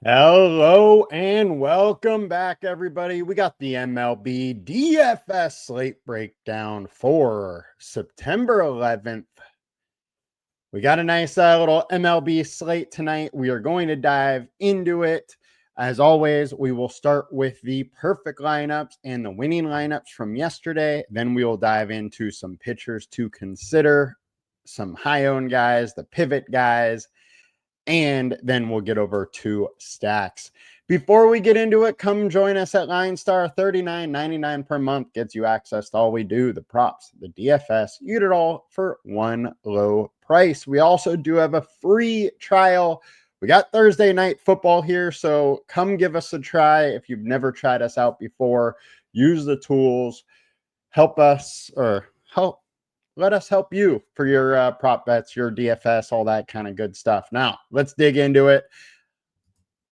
Hello and welcome back, everybody. We got the MLB DFS slate breakdown for September 11th. We got a nice little MLB slate tonight. We are going to dive into it. As always, we will start with the perfect lineups and the winning lineups from yesterday. Then we will dive into some pitchers to consider, some high-owned guys, the pivot guys, and then we'll get over to stacks. Before we get into it, come join us at LineStar. $39.99 per month gets you access to all we do, the props, the DFS. You get it all for one low price. We also do have a free trial. We got Thursday night football here, so come give us a try. If you've never tried us out before, use the tools, help us or help let us help you for your prop bets, your DFS, all that kind of good stuff. Now, let's dig into it.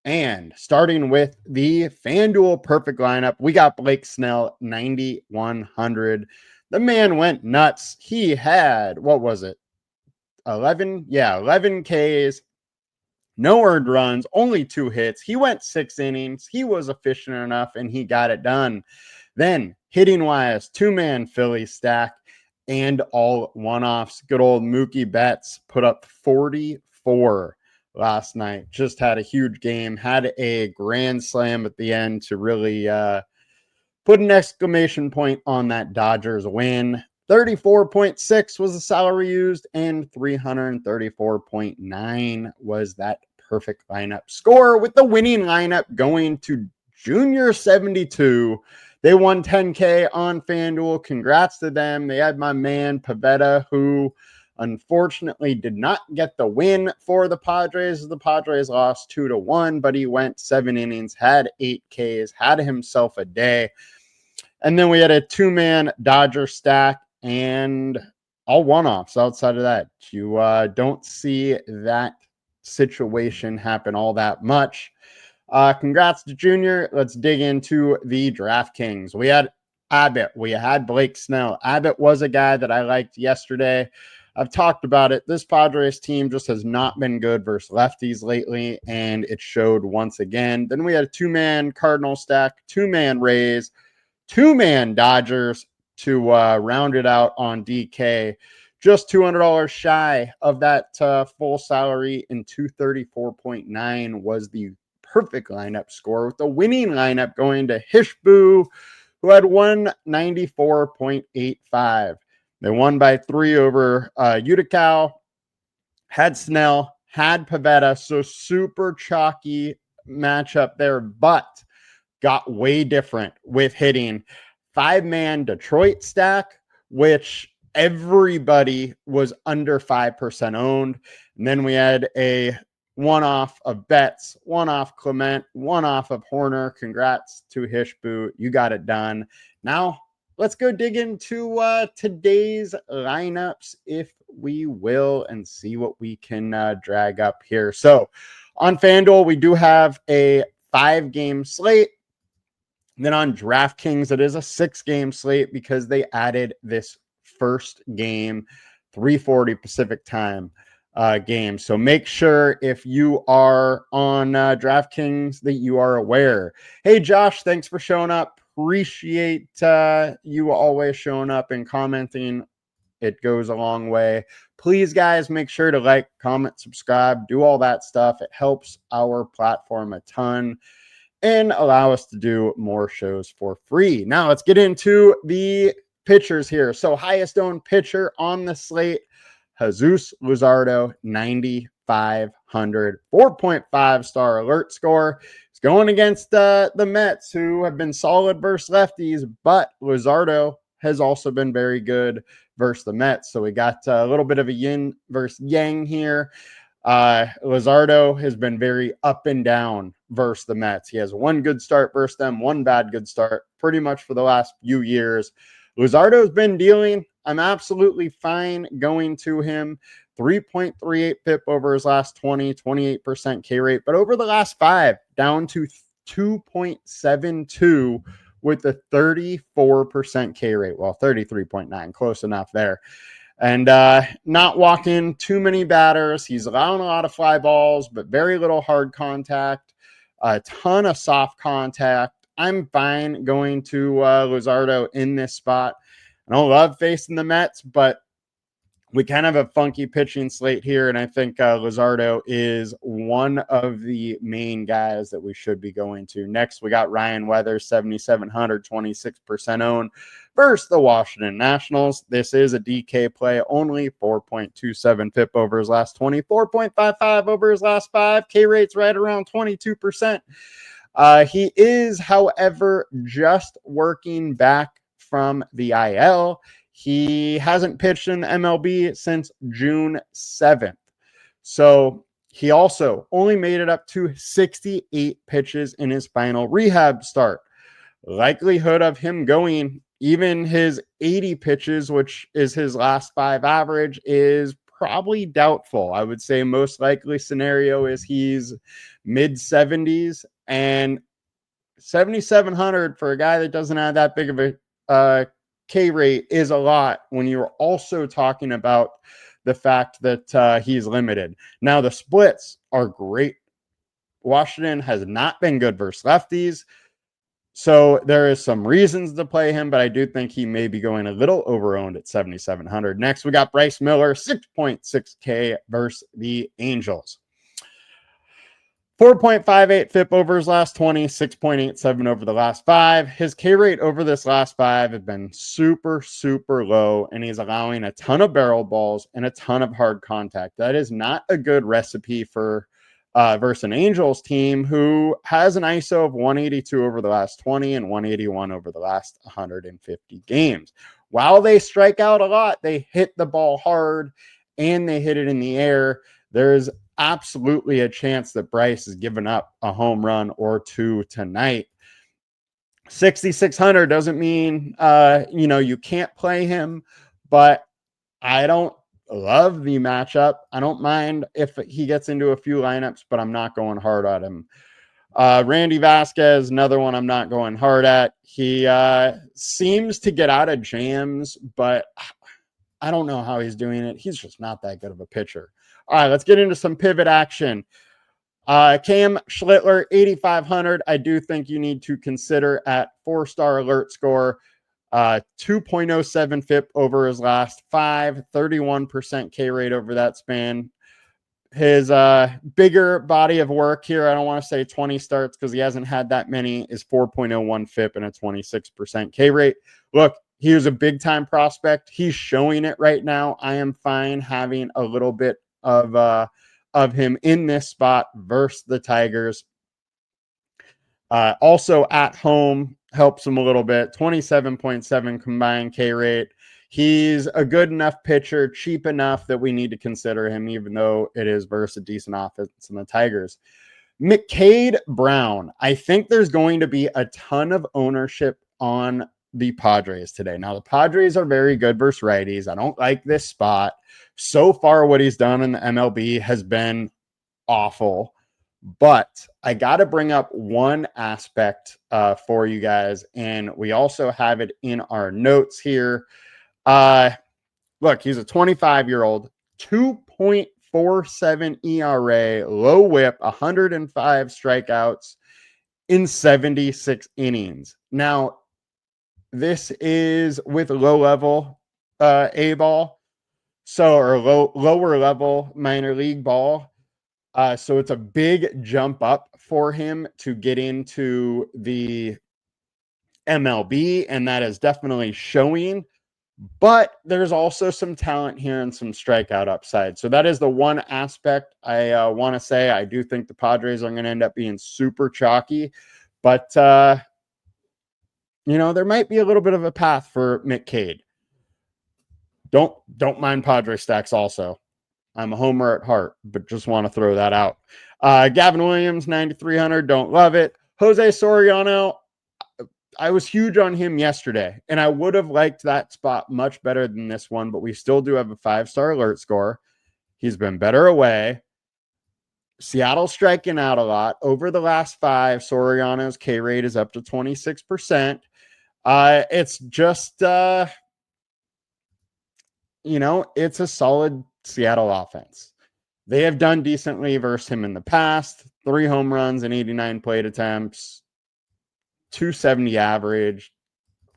And starting with the FanDuel perfect lineup, we got Blake Snell, 9,100. The man went nuts. He had, what was it? 11? Yeah, 11 Ks, no earned runs, only 2 hits. He went 6 innings. He was efficient enough, and he got it done. Then, hitting-wise, 2-man Philly stack and all one-offs. Good old Mookie Betts put up 44 last night. Just had a huge game. Had a grand slam at the end to really put an exclamation point on that Dodgers win. 34.6 was the salary used, and 334.9 was that perfect lineup score, with the winning lineup going to Junior 72. They won 10K on FanDuel. Congrats to them. They had my man Pavetta, who unfortunately did not get the win for the Padres. The Padres lost 2-1, but he went 7 innings, had 8 Ks, had himself a day. And then we had a 2-man Dodger stack and all one-offs outside of that. You don't see that situation happen all that much. Congrats to Junior. Let's dig into the DraftKings. We had Abbott. We had Blake Snell. Abbott was a guy that I liked yesterday. I've talked about it. This Padres team just has not been good versus lefties lately, and it showed once again. Then we had a 2-man Cardinal stack, 2-man Rays, 2-man Dodgers to round it out on DK. Just $200 shy of that full salary, and 234.9 was the perfect lineup score, with the winning lineup going to Hishbu, who had 194.85. They won by 3 over Utica. Had Snell, had Pavetta, so super chalky matchup there, but got way different with hitting. 5-man Detroit stack, which everybody was under 5% owned. And then we had a one-off of Betts, one-off Clement, one-off of Horner. Congrats to Hishbu. You got it done. Now, let's go dig into today's lineups, if we will, and see what we can drag up here. So, on FanDuel, we do have a 5-game slate. And then on DraftKings, it is a 6-game slate because they added this first game, 3:40 Pacific time game. So make sure if you are on DraftKings that you are aware. Hey, Josh, thanks for showing up. Appreciate you always showing up and commenting. It goes a long way. Please, guys, make sure to like, comment, subscribe, do all that stuff. It helps our platform a ton and allow us to do more shows for free. Now, let's get into the pitchers here. So, highest owned pitcher on the slate, Jesus Luzardo, 9,500, 4.5 star alert score. He's going against the Mets, who have been solid versus lefties, but Luzardo has also been very good versus the Mets. So we got a little bit of a yin versus yang here. Luzardo has been very up and down versus the Mets. He has one good start versus them, one bad good start pretty much for the last few years. Luzardo's been dealing. I'm absolutely fine going to him. 3.38 PIP over his last 20, 28% K rate, but over the last 5, down to 2.72 with a 34% K rate. Well, 33.9, close enough there. And not walking too many batters. He's allowing a lot of fly balls, but very little hard contact. a ton of soft contact. I'm fine going to Luzardo in this spot. I don't love facing the Mets, but we kind of have a funky pitching slate here, and I think Luzardo is one of the main guys that we should be going to. Next, we got Ryan Weathers, 7,700, 26% owned versus the Washington Nationals. This is a DK play only, 4.27 FIP over his last 20, 4.55 over his last 5. K rate's right around 22%. He is, however, just working back from the IL. He hasn't pitched in the MLB since June 7th. So he also only made it up to 68 pitches in his final rehab start. Likelihood of him going even his 80 pitches, which is his last 5 average, is probably doubtful. I would say most likely scenario is he's mid 70s, and 7,700 for a guy that doesn't have that big of a K rate is a lot when you're also talking about the fact that he's limited. Now, the splits are great. Washington has not been good versus lefties, so there is some reasons to play him, but I do think he may be going a little over-owned at 7,700. Next, we got Bryce Miller, 6.6K versus the Angels. 4.58 FIP over his last 20, 6.87 over the last 5. His K rate over this last 5 has been super, super low, and he's allowing a ton of barrel balls and a ton of hard contact. That is not a good recipe for versus an Angels team who has an ISO of 182 over the last 20 and 181 over the last 150 games. While they strike out a lot, they hit the ball hard and they hit it in the air. There's absolutely a chance that Bryce has given up a home run or 2 tonight. 6,600 doesn't mean, you can't play him, but I don't love the matchup. I don't mind if he gets into a few lineups, but I'm not going hard at him. Randy Vasquez, another one I'm not going hard at. He seems to get out of jams, but I don't know how he's doing it. He's just not that good of a pitcher. All right, let's get into some pivot action. Cam Schlittler, 8,500. I do think you need to consider at 4-star alert score. 2.07 FIP over his last 5, 31% K rate over that span. His bigger body of work here, I don't want to say 20 starts because he hasn't had that many, is 4.01 FIP and a 26% K rate. Look, he was a big-time prospect. He's showing it right now. I am fine having a little bit of him in this spot versus the Tigers. Also at home helps him a little bit. 27.7 combined K rate. He's a good enough pitcher, cheap enough that we need to consider him, even though it is versus a decent offense in the Tigers. McCade Brown. I think there's going to be a ton of ownership on the Padres today. Now, the Padres are very good versus righties. I don't like this spot. So far, what he's done in the MLB has been awful. But I got to bring up one aspect for you guys, and we also have it in our notes here. Look, he's a 25-year-old, 2.47 ERA, low whip, 105 strikeouts in 76 innings. Now, this is with low-level A-ball, or lower level minor league ball. So it's a big jump up for him to get into the MLB, and that is definitely showing. But there's also some talent here and some strikeout upside. So that is the one aspect I want to say. I do think the Padres are going to end up being super chalky, but there might be a little bit of a path for McCade. Don't mind Padre stacks also. I'm a homer at heart, but just want to throw that out. Gavin Williams, 9,300. Don't love it. Jose Soriano, I was huge on him yesterday, and I would have liked that spot much better than this one, but we still do have a 5-star alert score. He's been better away. Seattle striking out a lot. Over the last 5, Soriano's K rate is up to 26%. It's just, it's a solid Seattle offense. They have done decently versus him in the past. 3 home runs and 89 plate attempts, 270 average,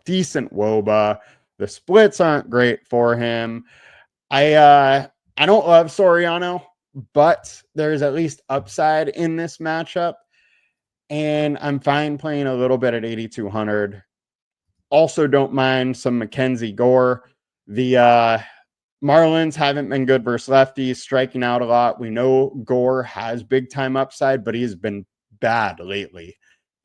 decent WOBA. The splits aren't great for him. I don't love Soriano, but there's at least upside in this matchup. And I'm fine playing a little bit at 8,200. Also don't mind some Mackenzie Gore. The Marlins haven't been good versus lefties, striking out a lot. We know Gore has big time upside, but he's been bad lately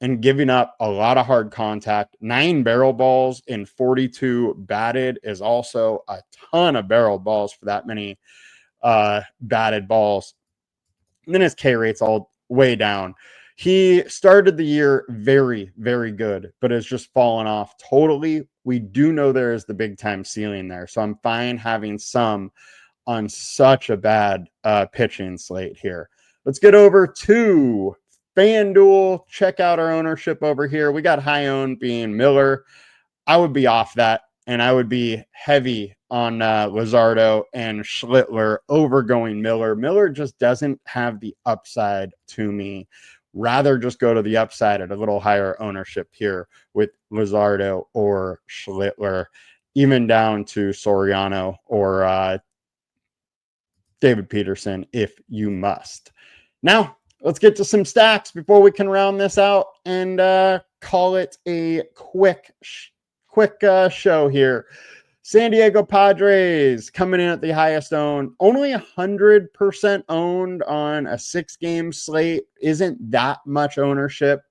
and giving up a lot of hard contact. 9 barrel balls in 42 batted is also a ton of barrel balls for that many batted balls. And then his K rate's all way down. He started the year very, very good, but has just fallen off totally. We do know there is the big time ceiling there. So I'm fine having some on such a bad pitching slate here. Let's get over to FanDuel. Check out our ownership over here. We got high owned being Miller. I would be off that, and I would be heavy on Luzardo and Schlittler over going Miller. Miller just doesn't have the upside to me. Rather just go to the upside at a little higher ownership here with Luzardo or Schlittler, even down to Soriano or David Peterson if you must. Now, let's get to some stacks before we can round this out and call it a quick show here. San Diego Padres coming in at the highest owned, only 100% owned on a 6-game slate. Isn't that much ownership.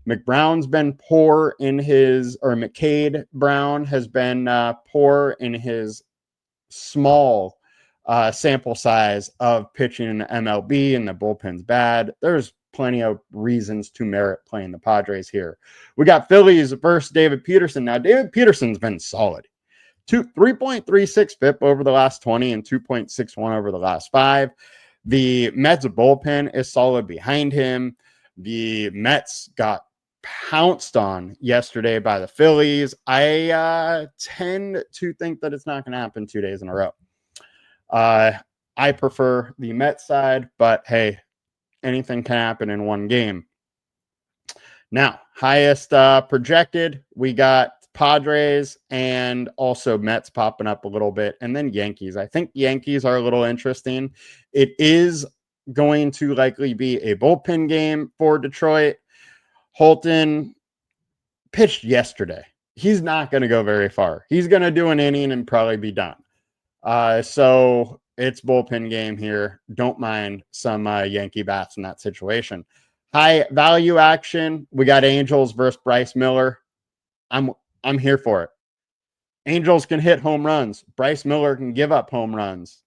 McBrown's been poor in his, or McCade Brown has been poor in his small sample size of pitching in the MLB, and the bullpen's bad. There's plenty of reasons to merit playing the Padres here. We got Phillies versus David Peterson. Now, David Peterson's been solid. 3.36 FIP over the last 20 and 2.61 over the last 5. The Mets bullpen is solid behind him. The Mets got pounced on yesterday by the Phillies. I tend to think that it's not going to happen 2 days in a row. I prefer the Mets side, but hey, anything can happen in one game. Now, highest projected, we got Padres and also Mets popping up a little bit, and then Yankees. I think Yankees are a little interesting. It is going to likely be a bullpen game for Detroit. Holton pitched yesterday. He's not going to go very far. He's going to do an inning and probably be done. So it's bullpen game here. Don't mind some Yankee bats in that situation. High value action. We got Angels versus Bryce Miller. I'm here for it. Angels can hit home runs. Bryce Miller can give up home runs.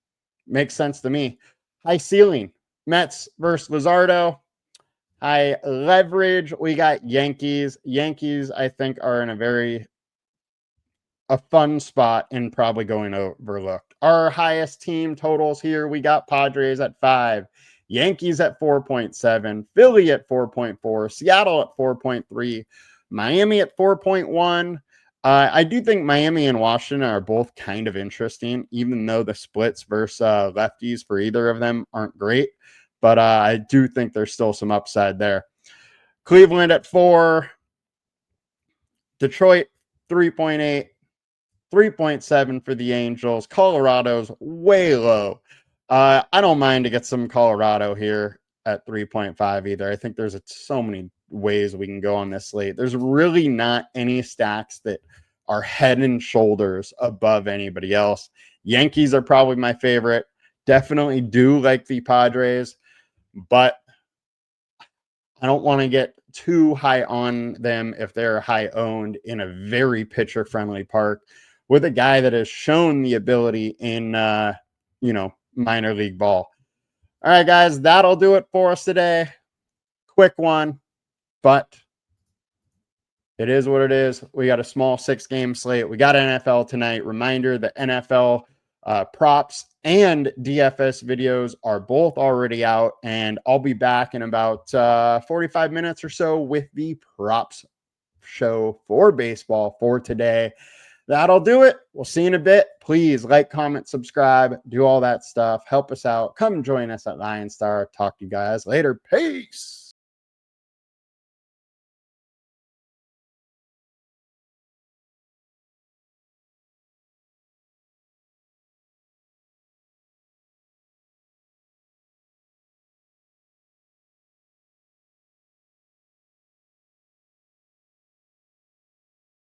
Makes sense to me. High ceiling. Mets versus Luzardo. High leverage. We got Yankees. Yankees, I think, are in a fun spot and probably going overlooked. Our highest team totals here, we got Padres at 5, Yankees at 4.7, Philly at 4.4, Seattle at 4.3, Miami at 4.1. I do think Miami and Washington are both kind of interesting, even though the splits versus lefties for either of them aren't great. But I do think there's still some upside there. Cleveland at 4, Detroit 3.8, 3.7 for the Angels. Colorado's way low. I don't mind to get some Colorado here at 3.5 either. I think there's so many ways we can go on this slate. There's really not any stacks that are head and shoulders above anybody else. Yankees are probably my favorite. Definitely do like the Padres, but I don't want to get too high on them if they're high owned in a very pitcher friendly park with a guy that has shown the ability in, minor league ball. All right, guys, that'll do it for us today. Quick one, but it is what it is. We got a small 6-game slate. We got NFL tonight. Reminder, the NFL props and DFS videos are both already out, and I'll be back in about 45 minutes or so with the props show for baseball for today. that'll do it. We'll see you in a bit. Please like, comment, subscribe, do all that stuff. Help us out. Come join us at LineStar. Talk to you guys later. Peace.